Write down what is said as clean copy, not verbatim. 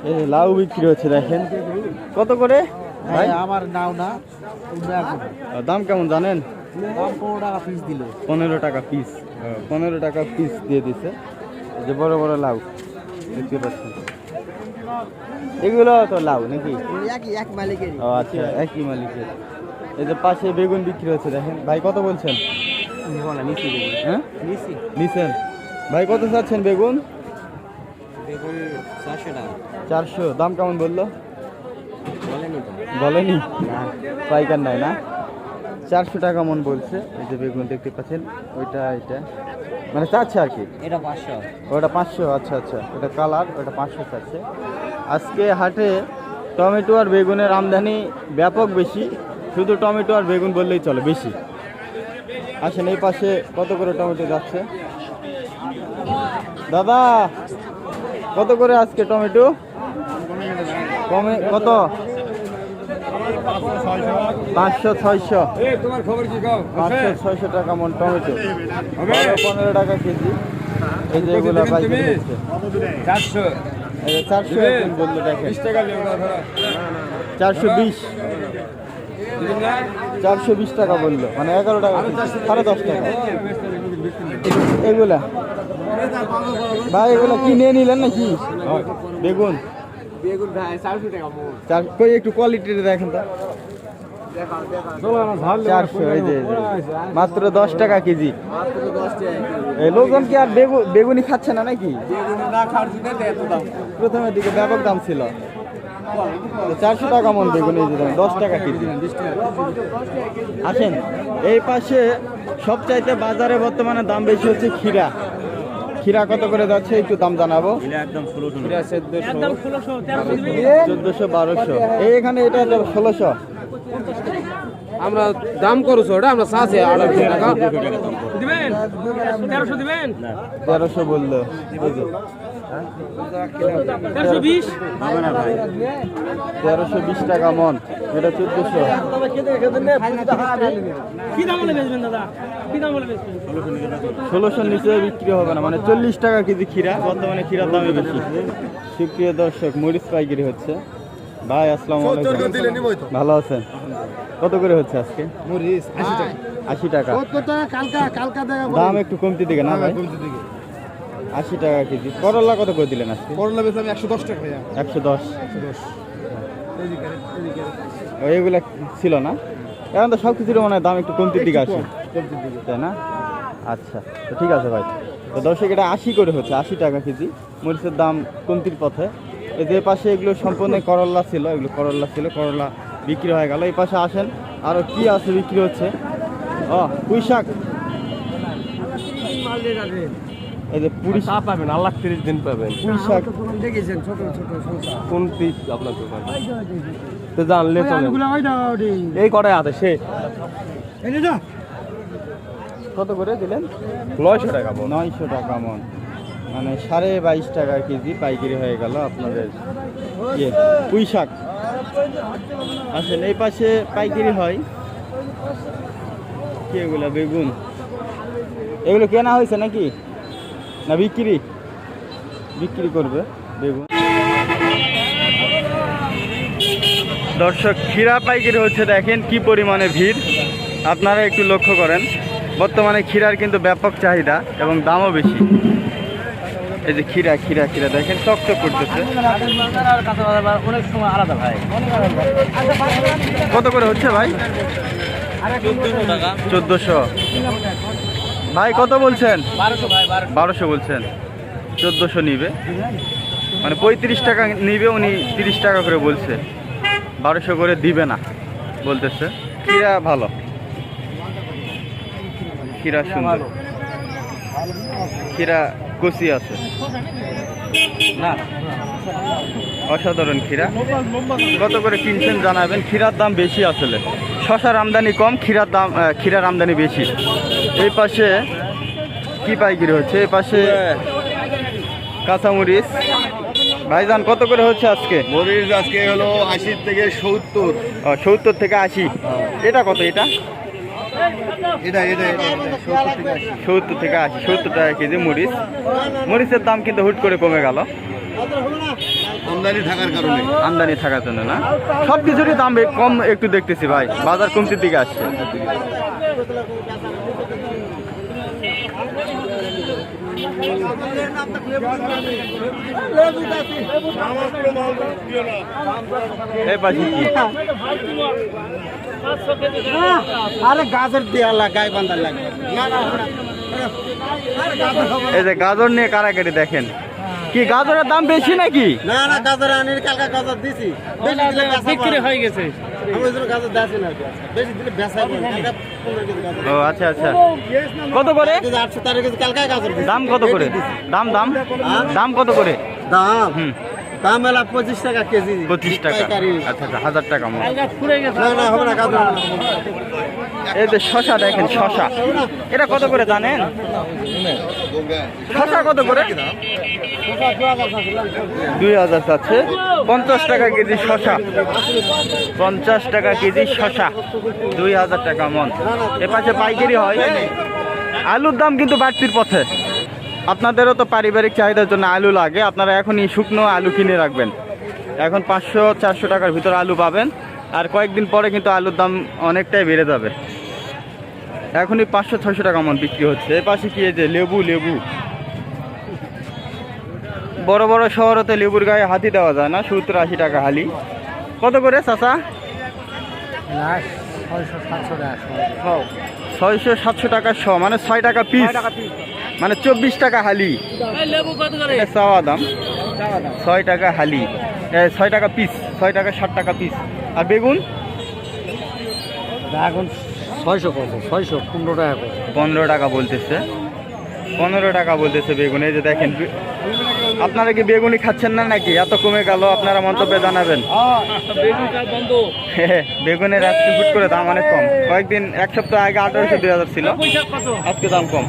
এই লাউ বিক্রি হচ্ছে দেখেন কত করে ভাই? আমার নাও না, দাম কেমন জানেন? দাম 15 টাকা পিস দিল। 15 টাকা পিস। 15 টাকা পিস দিয়ে দিছে। এই যে বড় বড় লাউ দেখতে পাচ্ছেন, এগুলো তো লাউ নাকি? এক মালিকেরই। ও আচ্ছা, একই মালিকের। এই যে পাশে বেগুন বিক্রি হচ্ছে দেখেন। ভাই কত বলছেন? হ্যাঁ নিছেন। ভাই কত চাচ্ছেন বেগুন? 400। দাম কেমন বললো? বলেনি, পাইকার নাই না? 400 টাকা মন বলছে। এই যে বেগুন দেখতে পাচ্ছেন, ওইটা এটা মানে চাচ্ছে আর কি। এটা 500। ওটা 500। আচ্ছা আচ্ছা, ওটা কালার, ওটা 500 চাচ্ছে। আজকে হাটে টমেটো আর বেগুনের আমদানি ব্যাপক বেশি। শুধু টমেটো আর বেগুন বললেই চলে, বেশি। আসেন এই পাশে কত করে টমেটো যাচ্ছে দাদা? কত করে আজকে টমেটো? কমে কত? 500 600। 500 600 টাকা মন টমেটো। 15 টাকা কেজি। এই যে এগুলো পাইকারি হচ্ছে 400। 400 বললো দেখেন। 420। 420 টাকা বললো, মানে 11 টাকা, 10.5 টাকা। এগুলা ভাই এগুলো কি নিয়ে নিলেন নাকি বেগুন? বেগুন ভাই 400 টাকা মোট। কই একটু কোয়ালিটিটা দেখেন তো। 400। এই যে মাত্র 10 টাকা কেজি। মাত্র 10 টাকা। এই লোকজন কি আর বেগুনি খাচ্ছে না নাকি? বেগুন না খাওয়ার জন্য এত দাম। প্রথমের দিকে ব্যাপক দাম ছিল। 400 টাকা মন বেগুন, এই যে 10 টাকা কেজি। আসেন এই পাশে সবচাইতে বাজারে বর্তমানে দাম বেশি হচ্ছে ক্ষীরা। ক্ষীরা কত করে যাচ্ছে একটু দাম জানাবো। একদম 1600। 1400 1200। এখানে এটা 1600। আমরা দাম করছো ওটা আমরা চাচ্ছি 800 টাকা দিবেন। 1300 দিবেন। 1300 বললো। 1320 হবে না ভাই, 1320 টাকা মন। এটা 1400। কি দাম বলে বেচবেন দাদা? কি দাম বলে বেচবেন? 1600 নিচে বিক্রি হবে না, মানে 40 টাকা কেজি ক্ষীরা। বর্তমানে ক্ষীরার দামই বেশি। সুপ্রিয় দর্শক, মরিচ পাইকারি হচ্ছে। ভাই আসসালামু আলাইকুম, ভালো আছেন? কত করে হচ্ছে আজকে মরিচ 80 টাকা। 80 টাকা। 70 টাকা কালকা দেখা দাম একটু কমতি দিকে না ভাই? 80 টাকা কেজি। করলা কত করে দিলেন আজকে? করলা বেচে আমি 110 টাকা ভাইয়া। 110। 110। এদিকে। এইগুলা ছিল না, এখন তো সব কিছুর মানে দাম একটু কমতির দিকে আসে, তাই না? আচ্ছা, তো ঠিক আছে ভাই। তো দর্শক, এটা 80 করে হচ্ছে, 80 টাকা কেজি। মরিচের দাম কমতির পথে। এই যে পাশে এগুলো সম্পূর্ণ করলা ছিল, এগুলো করলা ছিল, করলা বিক্রি হয়ে গেল। এই পাশে আসেন, আরও কি আছে বিক্রি হচ্ছে। ও পুঁই শাক, এই যে পুঁই শাক পাবেন, আল্লাহ 30 দিন পাবেন। পুঁই শাক দেখেছেন ছোট ছোট কোন পিস আপনার দোকান তো জানলে চলেন। এই কটায় আছে সে কত করে দিলেন? 900 টাকা মন। 900 টাকা মন, মানে 22.5 টাকা কেজি পাইকারি হয়ে গেল আপনাদের ইয়ে পুঁই শাক। আসলে এই পাশে পাইকারি হয় কি এগুলা? বেগুন। এগুলো কেনা হয়েছে নাকি না বিক্রি? বিক্রি করবে বেগুন। দর্শক, ক্ষীরা পাইকারি হচ্ছে, দেখেন কি পরিমাণে ভিড়। আপনারা একটু লক্ষ্য করেন, বর্তমানে ক্ষীরার কিন্তু ব্যাপক চাহিদা এবং দামও বেশি। এই যে ক্ষীরা ক্ষীরা ক্ষীরা দেখেন চকচক করতেছে। অনেক সময় আলাদা ভাই। কত করে হচ্ছে ভাই? 1400 টাকা। 1400। ভাই কত বলছেন? 1200 ভাই। 1200 বলছেন। 1400 নিবে, মানে 35 টাকা নিবে উনি, 30 টাকা করে বলছে। 1200 করে দিবে না বলতেছে। ক্ষীরা ভালো, ক্ষীরা সুন্দর, ক্ষীরা কচি আছে, অসাধারণ ক্ষীরা। কত করে কিনছেন জানাবেন। ক্ষীরার দাম বেশি আসলে, শশার আমদানি কম, ক্ষীরার আমদানি বেশি। এই পাশে কি পাইকারি হচ্ছে? এই পাশে কাঁচামরিচ। ভাইজান কত করে হচ্ছে আজকে? মরিচ আজকে হলো 80 থেকে 70। 70 থেকে 80। এটা কত? এটা এটা 70 থেকে 80। 70 টাকা কেজি মরিচ। মরিচের দাম কিন্তু হুট করে কমে গেল। আমদানি থাকার কারণে। আমদানি থাকার জন্য না, সব কিছুরই দাম কম একটু দেখতেছি ভাই, বাজার কমতির দিকে আসছে। এই পাশে কি? আরে গাজর দিয়ে লাগাই বান্দার লাগে এই যে গাজর নিয়ে কারাকারি দেখেন, কি গাজরের দাম বেশি নাকি? না না গাজর আনি কালকা গাজর দিছি বেশি দিলে বিক্রি হয়ে গেছে আমি ওই গাজর দাসি না বেশি দিলে বেচাই বল কালকা 15 কেজি গাজর ও আচ্ছা আচ্ছা, কত করে 800 টাকা কেজি কালকা গাজর দিছি দাম? কত করে দাম? দাম দাম কত করে? দাম হুম, দাম মেলা 25 টাকা কেজি 25 টাকা। পাইকারি। আচ্ছা আচ্ছা, 1000 টাকা মন। না না হবে না গাজর এই যে শশা দেখেন, শশা এটা কত করে জানেন? শশা কত করে? 2000 চাচ্ছে। 50 টাকা কেজি শশা, 50 টাকা কেজি শশা, 2000 টাকা মন। এ পাশে পাইকারি হয়। আলুর দাম কিন্তু বাড়তির পথে। আপনাদেরও তো পারিবারিক চাহিদার জন্য আলু লাগে, আপনারা এখনই শুকনো আলু কিনে রাখবেন। এখন 500-400 টাকার ভিতর আলু পাবেন, আর কয়েকদিন পরে কিন্তু আলুর দাম অনেকটাই বেড়ে যাবে। এখনই 500-600 টাকা মন বিক্রি হচ্ছে। এর পাশে কি এই যে লেবু, লেবু বড় বড় শহরতে লেবুর গায়ে হাতি দেওয়া যায় না, 70-80 টাকা হালি। কত করে চাচা? 600-700 টাকা শ, মানে 6 টাকা পিস, মানে 24 টাকা হালি। এটা চাওয়া দাম 6 টাকা হালি, 6 টাকা পিস, 6 টাকা 60 টাকা পিস। আর বেগুন এখন 600 কত 600 15 টাকা 15 টাকা বলতেছে, 15 টাকা বলতেছে বেগুন। এই যে দেখেন, আপনারা কি বেগুনি খাচ্ছেন না নাকি? এত কমে গেল, আপনারা মন্তব্যে জানাবেন। বেগুনের আজকে ফুট করে দাম অনেক কম। কয়েকদিন, এক সপ্তাহ আগে 1800-2000 ছিল, আজকে দাম কম।